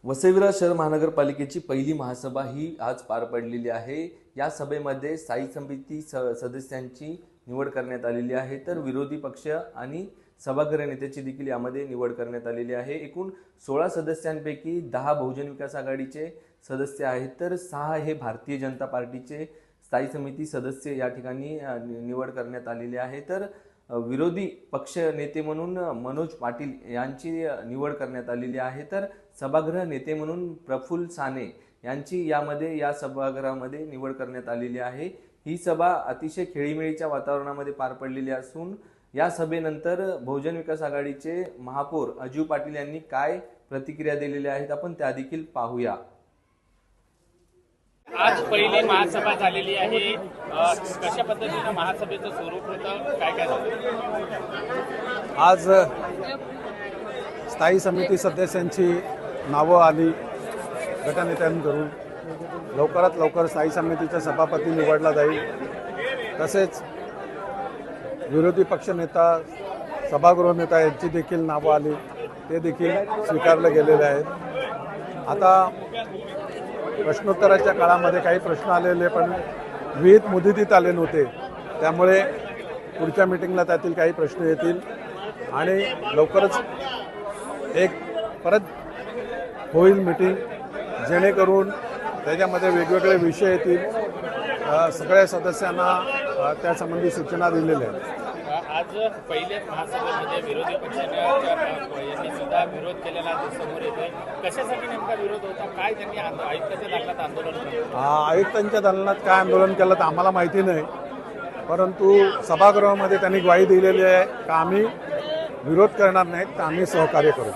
वसई विरार शहर महानगरपालिकेची पहिली महासभा ही आज पार पडलेली आहे। या सभेमध्ये स्थायी समिती सदस्यांची निवड करण्यात आलेली आहे, तर विरोधी पक्ष आणि सभागृह नेत्याची देखील यामध्ये निवड करण्यात आलेली आहे। एकूण 16 सदस्यांपैकी 10 बहुजन विकास आघाडीचे सदस्य आहेत, तर 6 हे भारतीय जनता पार्टीचे स्थायी समिती सदस्य या ठिकाणी निवड करण्यात आलेली आहे। तर विरोधी पक्ष नेते म्हणून मनोज पाटील यांची निवड करण्यात आलेली आहे, तर सभागृह नेते म्हणून प्रफुल्ल साने यांची या सभागृहामध्ये निवड करण्यात आलेली आहे। ही सभा अतिशय खेळीमेळीच्या वातावरणामध्ये पार पडलेली असून या सभेनंतर बहुजन विकास आघाडीचे महापौर अजू पाटील यांनी काय प्रतिक्रिया दिलेल्या आहेत आपण त्या देखील पाहूया। आज पहिली महासभा झालेली आहे। कशा पद्धतीने महासभेचं स्वरूप होतं, काय काय झालं? आज स्थायी समिती सदस्यांची नावं आली गटनेत्यांकडून। लवकरात लवकर स्थायी समितीचा सभापती निवडला जाईल। तसेच विरोधी पक्षनेता सभागृह नेता यांची देखील नावं आली, ते देखील स्वीकारले गेलेले आहेत। आता प्रश्नोत्तराच्या काळामध्ये काही प्रश्न आलेले पण विहित मुदतीत आले नव्हते, त्यामुळे पुढच्या मीटिंगला त्यातील काही प्रश्न येतील आणि लवकरच एक परत होईल मीटिंग, जेणेकरून त्याच्यामध्ये वेगवेगळे विषय येतील। सगळ्या सदस्यांना त्यासंबंधी सूचना दिलेल्या आहेत। आज पहिल्याच महासभेमध्ये विरोधी पक्षाने सुद्धा विरोध केलेला समोर येतोय। कशासाठी नेमका विरोध होता, काय त्यांनी आयुक्ताच्या दालनात आंदोलन केलं? आयुक्तांच्या दालनात काय आंदोलन केलं तर आम्हाला माहिती नाही, परंतु सभागृहामध्ये त्यांनी ग्वाही दिलेली आहे की आम्ही विरोध करणार नाहीत, तर आम्ही सहकार्य करू।